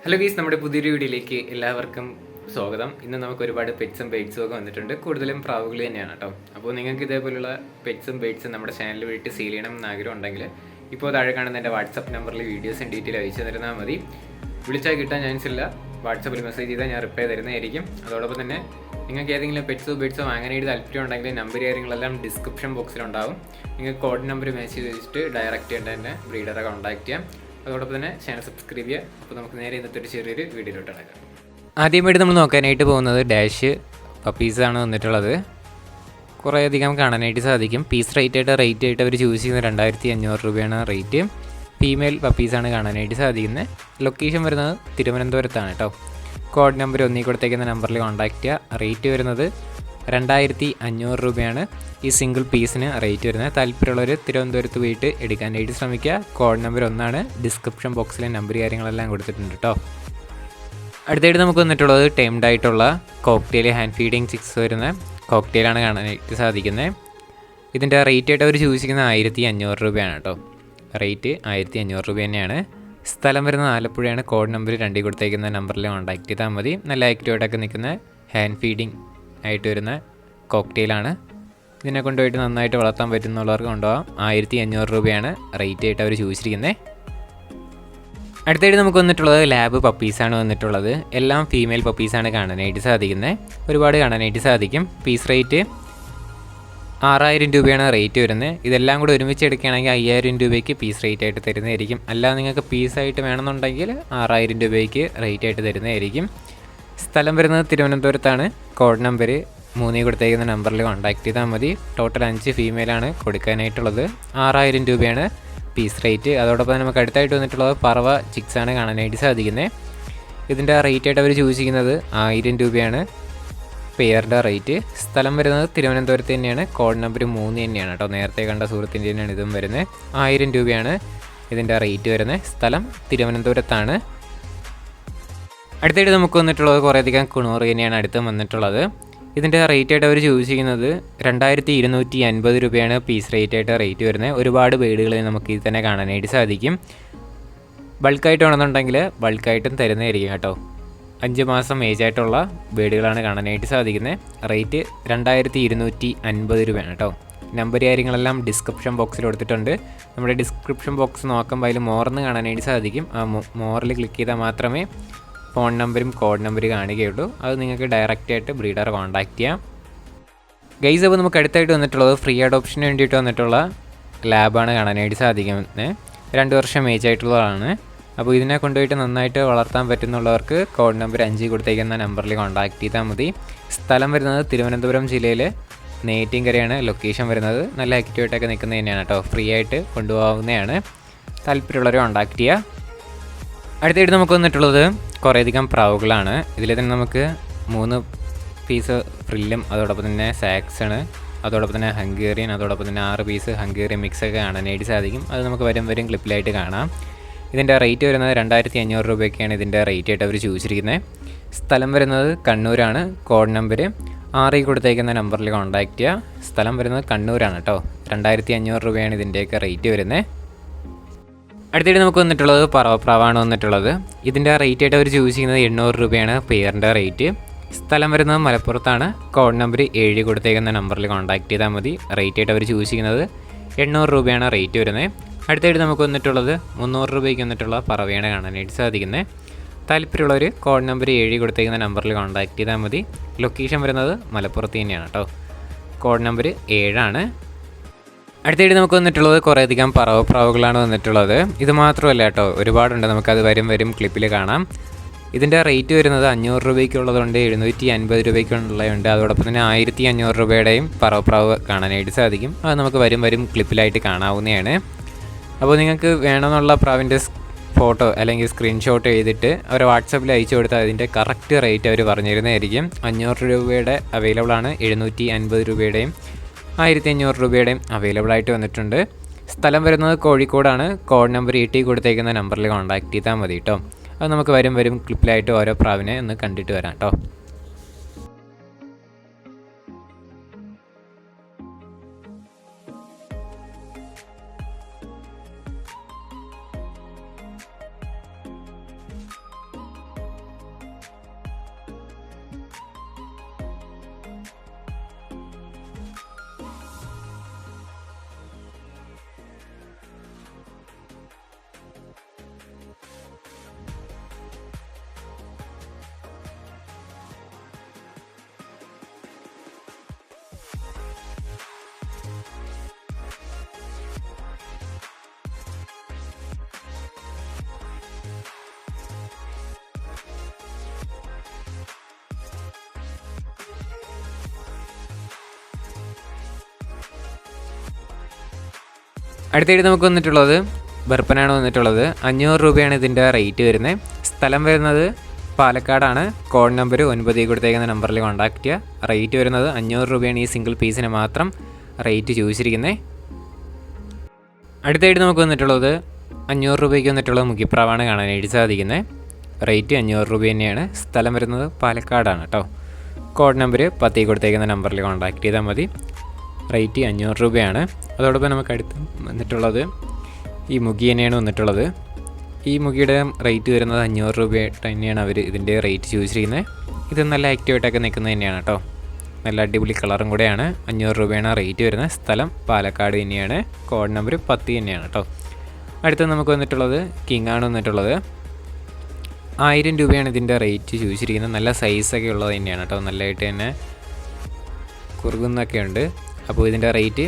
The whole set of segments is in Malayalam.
ഹലോ ഗീസ്, നമ്മുടെ പുതിയൊരു വീഡിയോയിലേക്ക് എല്ലാവർക്കും സ്വാഗതം. ഇന്ന് നമുക്ക് ഒരുപാട് പെറ്റ്സും ബേഡ്സും ഒക്കെ വന്നിട്ടുണ്ട്. കൂടുതലും പ്രാവുകൾ തന്നെയാണ് കേട്ടോ. അപ്പോൾ നിങ്ങൾക്ക് ഇതേപോലുള്ള പെറ്റ്സും ബേഡ്സും നമ്മുടെ ചാനലിൽ വിട്ട് സെയിൽ ചെയ്യണം എന്ന് ആഗ്രഹം ഉണ്ടെങ്കിൽ ഇപ്പോൾ താഴെ കാണുന്ന എൻ്റെ വാട്സപ്പ് നമ്പറിൽ വീഡിയോസും ഡീറ്റെയിൽ അയച്ചു തരുന്നാൽ മതി. വിളിച്ചാൽ കിട്ടാൻ ചാൻസ് ഇല്ല. വാട്സപ്പിൽ മെസ്സേജ് ചെയ്താൽ ഞാൻ റിപ്ലൈ തരുന്നതായിരിക്കും. അതോടൊപ്പം തന്നെ നിങ്ങൾക്ക് ഏതെങ്കിലും പെറ്റ്സോ ബേഡ്സോ വാങ്ങാനായിട്ട് താല്പര്യം ഉണ്ടെങ്കിൽ നമ്പർ കാര്യങ്ങളെല്ലാം ഡിസ്ക്രിപ്ഷൻ ബോക്സിലുണ്ടാവും. നിങ്ങൾക്ക് കോഡ് നമ്പർ മെസ്സേജ് ചെയ്തിട്ട് ഡയറക്റ്റ് ചെയ്യേണ്ട തന്നെ ബ്രീഡറെ കോൺടാക്ട് ചെയ്യാം. അതോടൊപ്പം തന്നെ ചാനൽ സബ്സ്ക്രൈബ് ചെയ്യുക. അപ്പോൾ നമുക്ക് നേരെ ഇന്നത്തെ ഒരു ചെറിയൊരു വീഡിയോയിലോട്ട് ഇടക്കാം. ആദ്യമായിട്ട് നമ്മൾ നോക്കാനായിട്ട് പോകുന്നത് ഡാഷ് പപ്പീസാണ് വന്നിട്ടുള്ളത്. കുറേയധികം കാണാനായിട്ട് സാധിക്കും. പീസ് റേറ്റ് ആയിട്ട് അവർ ചൂസ് ചെയ്യുന്നത് 2500 രൂപയാണ് റേറ്റ്. ഫീമെയിൽ പപ്പീസാണ് കാണാനായിട്ട് സാധിക്കുന്നത്. ലൊക്കേഷൻ വരുന്നത് തിരുവനന്തപുരത്താണ് കേട്ടോ. കോഡ് നമ്പർ ഒന്നി കൊടുത്തേക്കുന്ന നമ്പറിൽ കോൺടാക്റ്റ് ചെയ്യുക. റേറ്റ് വരുന്നത് 2500 രൂപയാണ് ഈ സിംഗിൾ പീസിന് റേറ്റ് വരുന്നത്. താല്പര്യമുള്ളവർ തിരുവനന്തപുരത്ത് പോയിട്ട് എടുക്കാനായിട്ട് ശ്രമിക്കുക. കോഡ് നമ്പർ 1 ഡിസ്ക്രിപ്ഷൻ ബോക്സിലെ നമ്പർ കാര്യങ്ങളെല്ലാം കൊടുത്തിട്ടുണ്ട് കേട്ടോ. അടുത്തായിട്ട് നമുക്ക് വന്നിട്ടുള്ളത് ടൈംഡ് ആയിട്ടുള്ള കോക്ടെയിൽ ഹാൻഡ് ഫീഡിങ് ചിക്സ് വരുന്ന കോക്ടെയിലാണ് കാണാനായിട്ട് സാധിക്കുന്നത്. ഇതിൻ്റെ റേറ്റ് ആയിട്ട് അവർ ചൂസ് ചെയ്യുന്നത് 1500 രൂപയാണ് കേട്ടോ. റേറ്റ് 1500 രൂപ തന്നെയാണ്. സ്ഥലം വരുന്നത് ആലപ്പുഴയാണ്. കോഡ് നമ്പർ 2 കൊടുത്തേക്കുന്ന നമ്പറിൽ കോൺടാക്ട് ചെയ്താൽ മതി. നല്ല ആക്റ്റീവായിട്ടൊക്കെ നിൽക്കുന്ന ഹാൻഡ് ഫീഡിങ് ആയിട്ട് വരുന്ന കോക്ടെയിലാണ്. ഇതിനെ കൊണ്ടുപോയിട്ട് നന്നായിട്ട് വളർത്താൻ പറ്റുന്നുള്ളവർക്ക് കൊണ്ടുപോകാം. 1500 രൂപയാണ് റേറ്റ് ആയിട്ട് അവർ ചോദിച്ചിരിക്കുന്നത്. അടുത്തായിട്ട് നമുക്ക് വന്നിട്ടുള്ളത് ലാബ് പപ്പീസാണ് വന്നിട്ടുള്ളത്. എല്ലാം ഫീമെയിൽ പപ്പീസാണ് കാണാനായിട്ട് സാധിക്കുന്നത്. ഒരുപാട് കാണാനായിട്ട് സാധിക്കും. പീസ് റേറ്റ് 6000 രൂപയാണ് റേറ്റ് വരുന്നത്. ഇതെല്ലാം കൂടെ ഒരുമിച്ച് എടുക്കുകയാണെങ്കിൽ 5000 രൂപയ്ക്ക് പീസ് റേറ്റ് ആയിട്ട് തരുന്നതായിരിക്കും. അല്ലാതെ നിങ്ങൾക്ക് പീസായിട്ട് വേണമെന്നുണ്ടെങ്കിൽ 6000 രൂപയ്ക്ക് റേറ്റ് ആയിട്ട് തരുന്നതായിരിക്കും. സ്ഥലം വരുന്നത് തിരുവനന്തപുരത്താണ്. കോഡ് നമ്പർ 3 കൊടുത്തേക്കുന്ന നമ്പറിൽ കോൺടാക്ട് ചെയ്താൽ മതി. ടോട്ടൽ 5 ഫീമെയിലാണ് കൊടുക്കാനായിട്ടുള്ളത്. 6000 രൂപയാണ് പീസ് റേറ്റ്. അതോടൊപ്പം നമുക്ക് അടുത്തായിട്ട് വന്നിട്ടുള്ളത് പറവ ചിക്സാണ് കാണാനായിട്ട് സാധിക്കുന്നത്. ഇതിൻ്റെ റേറ്റ് ആയിട്ട് അവർ ചൂസ് ചെയ്യുന്നത് 1000 രൂപയാണ് പെയറിൻ്റെ റേറ്റ്. സ്ഥലം വരുന്നത് തിരുവനന്തപുരത്ത് തന്നെയാണ്. കോഡ് നമ്പർ 3 തന്നെയാണ് കേട്ടോ. നേരത്തെ കണ്ട സുഹൃത്തിൻ്റെ തന്നെയാണ് ഇതും വരുന്നത്. 1000 രൂപയാണ് ഇതിൻ്റെ റേറ്റ് വരുന്നത്. സ്ഥലം തിരുവനന്തപുരത്താണ്. അടുത്തായിട്ട് നമുക്ക് വന്നിട്ടുള്ളത് കുറേയധികം കുണൂറ് തന്നെയാണ് അടുത്ത് വന്നിട്ടുള്ളത്. ഇതിൻ്റെ റേറ്റ് ആയിട്ട് അവർ ചൂസ് ചെയ്യുന്നത് 2250 രൂപയാണ് പീസ് റേറ്റ് ആയിട്ട് റേറ്റ് വരുന്നത്. ഒരുപാട് ബേഡുകൾ നമുക്ക് ഇത് തന്നെ കാണാനായിട്ട് സാധിക്കും. ബൾക്കായിട്ട് വേണമെന്നുണ്ടെങ്കിൽ ബൾക്കായിട്ടും തരുന്നതായിരിക്കും കേട്ടോ. 5 മാസം ഏജ് ആയിട്ടുള്ള ബേഡുകളാണ് കാണാനായിട്ട് സാധിക്കുന്നത്. റേറ്റ് 2250 രൂപയാണ് കേട്ടോ. നമ്പർ കാര്യങ്ങളെല്ലാം ഡിസ്ക്രിപ്ഷൻ ബോക്സിൽ കൊടുത്തിട്ടുണ്ട്. നമ്മുടെ ഡിസ്ക്രിപ്ഷൻ ബോക്സ് നോക്കുമ്പോൾ അതിൽ മോർന്ന് കാണാനായിട്ട് സാധിക്കും. ആ മോറിൽ ക്ലിക്ക് ചെയ്താൽ മാത്രമേ ഫോൺ നമ്പരും കോഡ് നമ്പരും കാണുകയുള്ളൂ. അത് നിങ്ങൾക്ക് ഡയറക്റ്റായിട്ട് ബ്രീഡറെ കോൺടാക്ട് ചെയ്യാം. ഗൈസ്, അപ്പോൾ നമുക്ക് അടുത്തായിട്ട് വന്നിട്ടുള്ളത് ഫ്രീ അഡോപ്ഷന് വേണ്ടിയിട്ട് വന്നിട്ടുള്ള ലാബാണ് കാണാനായിട്ട് സാധിക്കുന്നത്. 2 വർഷം ഏജ് ആയിട്ടുള്ളതാണ്. അപ്പോൾ ഇതിനെ കൊണ്ടുപോയിട്ട് നന്നായിട്ട് വളർത്താൻ പറ്റുന്നുള്ളവർക്ക് കോഡ് നമ്പർ 5 കൊടുത്തേക്കുന്ന നമ്പറിൽ കോൺടാക്ട് ചെയ്താൽ മതി. സ്ഥലം വരുന്നത് തിരുവനന്തപുരം ജില്ലയിലെ നെയ്യാറ്റിൻകരയാണ് ലൊക്കേഷൻ വരുന്നത്. നല്ല ആക്റ്റീവായിട്ടൊക്കെ നിൽക്കുന്നത് തന്നെയാണ് കേട്ടോ. ഫ്രീ ആയിട്ട് കൊണ്ടുപോകാവുന്നതാണ്. താല്പര്യമുള്ളവർ കോൺടാക്ട് ചെയ്യുക. അടുത്തായിട്ട് നമുക്ക് വന്നിട്ടുള്ളത് കുറേയധികം പ്രാവുകളാണ്. ഇതിൽ തന്നെ നമുക്ക് 3 പീസ് ഫ്രില്ലും അതോടൊപ്പം തന്നെ സാക്സാണ്, അതോടൊപ്പം തന്നെ ഹംഗേറിയൻ, അതോടൊപ്പം തന്നെ 6 പീസ് ഹംഗേറിയൻ മിക്സൊക്കെ കാണാനായിട്ട് സാധിക്കും. അത് നമുക്ക് വരും ക്ലിപ്പിലായിട്ട് കാണാം. ഇതിൻ്റെ റേറ്റ് വരുന്നത് 2500 രൂപയ്ക്കാണ് ഇതിൻ്റെ റേറ്റ് ആയിട്ട് അവർ ചോദിച്ചിരിക്കുന്നത്. സ്ഥലം വരുന്നത് കണ്ണൂരാണ്. കോഡ് നമ്പർ 6 കൊടുത്തേക്കുന്ന നമ്പറിൽ കോൺടാക്ട് ചെയ്യുക. സ്ഥലം വരുന്നത് കണ്ണൂരാണ് കേട്ടോ. 2500 രൂപയാണ് ഇതിൻ്റെയൊക്കെ റേറ്റ് വരുന്നത്. അടുത്തായിട്ട് നമുക്ക് വന്നിട്ടുള്ളത് പറവപ്രാവാണ് വന്നിട്ടുള്ളത്. ഇതിൻ്റെ റേറ്റ് ആയിട്ട് അവർ ചൂസ് ചെയ്യുന്നത് 800 രൂപയാണ് പെയറിൻ്റെ റേറ്റ്. സ്ഥലം വരുന്നത് മലപ്പുറത്താണ്. കോഡ് നമ്പർ 7 കൊടുത്തേക്കുന്ന നമ്പറിൽ കോൺടാക്ട് ചെയ്താൽ മതി. റേറ്റ് ആയിട്ട് അവർ ചൂസ് ചെയ്യുന്നത് 800 രൂപയാണ് റേറ്റ് വരുന്നത്. അടുത്തായിട്ട് നമുക്ക് വന്നിട്ടുള്ളത് 300 രൂപയ്ക്ക് വന്നിട്ടുള്ള പറവയാണ് കാണാനായിട്ട് സാധിക്കുന്നത്. താല്പര്യമുള്ളവർ കോഡ് നമ്പർ 7 കൊടുത്തേക്കുന്ന നമ്പറിൽ കോൺടാക്ട് ചെയ്താൽ മതി. ലൊക്കേഷൻ വരുന്നത് മലപ്പുറത്ത് തന്നെയാണ് കേട്ടോ. കോഡ് നമ്പർ 7 അടുത്തായിട്ട് നമുക്ക് വന്നിട്ടുള്ളത് കുറേയധികം പറവപ്രാവുകളാണ് വന്നിട്ടുള്ളത്. ഇത് മാത്രമല്ല കേട്ടോ, ഒരുപാടുണ്ട്. നമുക്കത് വരും ക്ലിപ്പിൽ കാണാം. ഇതിൻ്റെ റേറ്റ് വരുന്നത് 500 രൂപയ്ക്കുള്ളതുണ്ട്, 750 രൂപയ്ക്കുള്ളതുണ്ട്. അതോടൊപ്പം തന്നെ 1500 രൂപയുടെയും പറവപ്രാവ് കാണാനായിട്ട് സാധിക്കും. അത് നമുക്ക് വരും ക്ലിപ്പിലായിട്ട് കാണാവുന്നതാണ്. അപ്പോൾ നിങ്ങൾക്ക് വേണമെന്നുള്ള പ്രാവിൻ്റെ ഫോട്ടോ അല്ലെങ്കിൽ സ്ക്രീൻഷോട്ട് ചെയ്തിട്ട് അവർ വാട്സപ്പിൽ അയച്ചു കൊടുത്താൽ അതിൻ്റെ കറക്റ്റ് റേറ്റ് അവർ പറഞ്ഞു തരുന്നതായിരിക്കും. 500 രൂപയുടെ അവൈലബിൾ ആണ്, 750 രൂപയുടെയും 1500 രൂപയുടെയും അവൈലബിൾ ആയിട്ട് വന്നിട്ടുണ്ട്. സ്ഥലം വരുന്നത് കോഴിക്കോടാണ്. കോഡ് നമ്പർ 8 കൊടുത്തേക്കുന്ന നമ്പറിൽ കോൺടാക്ട് ചെയ്താൽ മതി കേട്ടോ. അത് നമുക്ക് വരും ക്ലിപ്പിലായിട്ട് ഓരോ പ്രാവിനെ ഒന്ന് കണ്ടിട്ട് വരാം കേട്ടോ. അടുത്തായിട്ട് നമുക്ക് വന്നിട്ടുള്ളത് ബർപ്പനാണ് വന്നിട്ടുള്ളത്. 500 രൂപയാണ് ഇതിൻ്റെ റേറ്റ് വരുന്നത്. സ്ഥലം വരുന്നത് പാലക്കാടാണ്. കോഡ് നമ്പർ 9 കൊടുത്തേക്കുന്ന നമ്പറിൽ കോൺടാക്ട് ചെയ്യുക. റേറ്റ് വരുന്നത് 500 രൂപയാണ് ഈ സിംഗിൾ പീസിന് മാത്രം റേറ്റ് ചോദിച്ചിരിക്കുന്നത്. അടുത്തായിട്ട് നമുക്ക് വന്നിട്ടുള്ളത് 500 രൂപയ്ക്ക് വന്നിട്ടുള്ള മുഖ്യപ്രാവാണ് കാണാനായിട്ട് സാധിക്കുന്നത്. റേറ്റ് 500 രൂപ തന്നെയാണ്. സ്ഥലം വരുന്നത് പാലക്കാടാണ് കേട്ടോ. കോഡ് നമ്പർ 10 കൊടുത്തേക്കുന്ന നമ്പറിൽ കോൺടാക്ട് ചെയ്താൽ മതി. റേറ്റ് 500 രൂപയാണ്. അതോടൊപ്പം നമുക്ക് അടുത്ത് വന്നിട്ടുള്ളത് ഈ മുഖി തന്നെയാണ് വന്നിട്ടുള്ളത്. ഈ മുഖിയുടെ റേറ്റ് വരുന്നത് 500 രൂപ തന്നെയാണ് അവർ ഇതിൻ്റെ റേറ്റ് ചോദിച്ചിരിക്കുന്നത്. ഇത് നല്ല ആക്റ്റീവായിട്ടൊക്കെ നിൽക്കുന്നത് തന്നെയാണ് കേട്ടോ. നല്ല അടിപൊളി കളറും കൂടെയാണ്. 500 രൂപയാണ് റേറ്റ് വരുന്നത്. സ്ഥലം പാലക്കാട് തന്നെയാണ്. കോഡ് നമ്പർ 10 തന്നെയാണ് കേട്ടോ. അടുത്ത് നമുക്ക് വന്നിട്ടുള്ളത് കിങ് ആണ് വന്നിട്ടുള്ളത്. 1000 രൂപയാണ് ഇതിൻ്റെ റേറ്റ് ചോദിച്ചിരിക്കുന്നത്. നല്ല സൈസൊക്കെ ഉള്ളത് തന്നെയാണ് കേട്ടോ. നല്ലതായിട്ട് തന്നെ കുറുകുന്നൊക്കെ ഉണ്ട്. അപ്പോൾ ഇതിൻ്റെ റേറ്റ്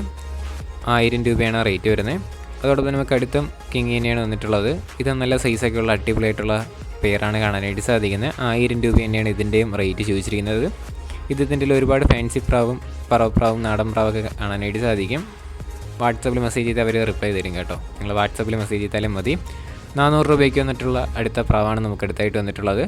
1000 രൂപയാണ് റേറ്റ് വരുന്നത്. അതോടൊപ്പം നമുക്ക് അടുത്ത കിങ് തന്നെയാണ് വന്നിട്ടുള്ളത്. ഇത് നല്ല സൈസൊക്കെ ഉള്ള അടിപൊളിയായിട്ടുള്ള പെയറാണ് കാണാനായിട്ട് സാധിക്കുന്നത്. 1000 രൂപ തന്നെയാണ് ഇതിൻ്റെയും റേറ്റ് ചോദിച്ചിരിക്കുന്നത്. ഇതിൻ്റെ ഒരുപാട് ഫാൻസി പ്രാവും പറവപ്രാവും നാടൻ പ്രാവൊക്കെ കാണാനായിട്ട് സാധിക്കും. വാട്സപ്പിൽ മെസ്സേജ് ചെയ്താൽ അവർ റിപ്ലൈ തരും കേട്ടോ. നിങ്ങൾ വാട്സപ്പിൽ മെസ്സേജ് ചെയ്താലും മതി. 400 രൂപയ്ക്ക് വന്നിട്ടുള്ള അടുത്ത പ്രാവാണ് നമുക്ക് അടുത്തായിട്ട് വന്നിട്ടുള്ളത്.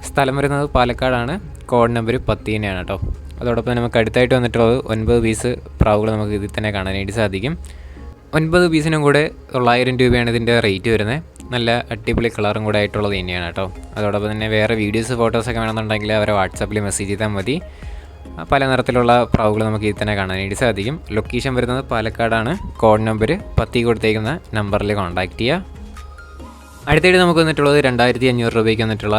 സ്ഥലം വരുന്നത് പാലക്കാടാണ്. കോഡ് നമ്പർ 10 തന്നെയാണ് കേട്ടോ. അതോടൊപ്പം നമുക്ക് അടുത്തായിട്ട് വന്നിട്ടുള്ളത് 9 പീസ് പ്രാവുകൾ നമുക്ക് ഇതിൽ തന്നെ കാണാനായിട്ട് സാധിക്കും. 9 പീസിനും കൂടെ 900 രൂപയാണ് ഇതിൻ്റെ റേറ്റ് വരുന്നത്. നല്ല അടിപൊളി കളറും കൂടെ ആയിട്ടുള്ളത് തന്നെയാണ് കേട്ടോ. അതോടൊപ്പം തന്നെ വേറെ വീഡിയോസ് ഫോട്ടോസൊക്കെ വേണമെന്നുണ്ടെങ്കിൽ അവരെ വാട്സാപ്പിൽ മെസ്സേജ് ചെയ്താൽ മതി. പല നിറത്തിലുള്ള പ്രാവുകൾ നമുക്ക് ഇതിൽ തന്നെ കാണാനായിട്ട് സാധിക്കും. ലൊക്കേഷൻ വരുന്നത് പാലക്കാടാണ്. കോഡ് നമ്പർ 10 കൊടുത്തേക്കുന്ന നമ്പറിൽ കോൺടാക്ട് ചെയ്യുക. അടുത്തായിട്ട് നമുക്ക് വന്നിട്ടുള്ളത് 2500 രൂപയ്ക്ക് വന്നിട്ടുള്ള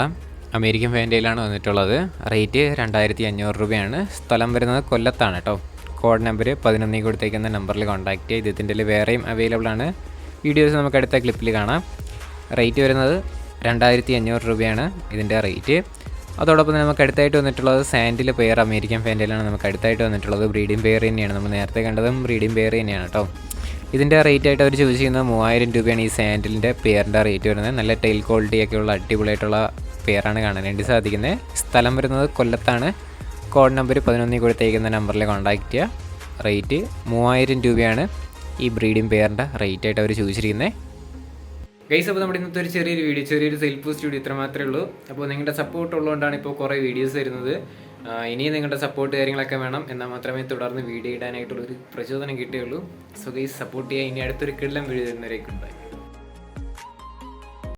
അമേരിക്കൻ ഫാൻറ്റയിലാണ് വന്നിട്ടുള്ളത്. റേറ്റ് 2500 രൂപയാണ്. സ്ഥലം വരുന്നത് കൊല്ലത്താണ് കേട്ടോ. കോഡ് നമ്പർ 11 കൊടുത്തേക്കുന്ന നമ്പറിൽ കോൺടാക്ട് ചെയ്യുക. ഇതിൻ്റെ വേറെയും അവൈലബിൾ ആണ്. വീഡിയോസ് നമുക്ക് അടുത്ത ക്ലിപ്പിൽ കാണാം. റേറ്റ് വരുന്നത് 2500 രൂപയാണ് ഇതിൻ്റെ റേറ്റ്. അതോടൊപ്പം നമുക്ക് അടുത്തായിട്ട് വന്നിട്ടുള്ളത് സാൻഡിൽ പെയർ അമേരിക്കൻ ഫാൻറ്റയിലാണ് നമുക്ക് അടുത്തായിട്ട് വന്നിട്ടുള്ളത്. ബ്രീഡിംഗ് പെയർ തന്നെയാണ്. നമ്മൾ നേരത്തെ കണ്ടതും ബ്രീഡിംഗ് പെയർ തന്നെയാണ് കേട്ടോ. ഇതിൻ്റെ റേറ്റ് ആയിട്ട് അവർ ചോദിച്ചിരിക്കുന്നത് 3000 രൂപയാണ് ഈ സാൻഡിലിൻ്റെ പെയറിൻ്റെ റേറ്റ് വരുന്നത്. നല്ല ടെയിൽ ക്വാളിറ്റിയൊക്കെ ഉള്ള അടിപൊളിയായിട്ടുള്ള പെയറാണ് കാണാനായിട്ട് സാധിക്കുന്നത്. സ്ഥലം വരുന്നത് കൊല്ലത്താണ്. കോഡ് നമ്പർ 11 കൊടുത്തേക്കുന്ന നമ്പറിൽ കോൺടാക്ട് ചെയ്യുക. റേറ്റ് 3000 രൂപയാണ് ഈ ബ്രീഡിംഗ് പെയറിൻ്റെ റേറ്റ് ആയിട്ട് അവർ ചോദിച്ചിരിക്കുന്നത്. ഗൈസ്, അപ്പോൾ നമ്മുടെ ഇന്നത്തെ ഒരു ചെറിയൊരു വീഡിയോ, ചെറിയൊരു സെൽഫ് പോസ്റ്റ് വീഡിയോ ഇത്ര മാത്രമേ ഉള്ളൂ. അപ്പോൾ നിങ്ങളുടെ സപ്പോർട്ട് ഉള്ളതുകൊണ്ടാണ് ഇപ്പോൾ കുറേ വീഡിയോസ് വരുന്നത്. ഇനിയും നിങ്ങളുടെ സപ്പോർട്ട് കാര്യങ്ങളൊക്കെ വേണം. എന്നാൽ മാത്രമേ തുടർന്ന് വീഡിയോ ഇടാനായിട്ടുള്ളൊരു പ്രചോദനം കിട്ടുകയുള്ളൂ. സോ ഗൈസ്, സപ്പോർട്ട് ചെയ്യുക. ഇനി അടുത്തൊരു കിടിലൻ വീഡിയോ തരുന്നവരേക്കുണ്ടായി.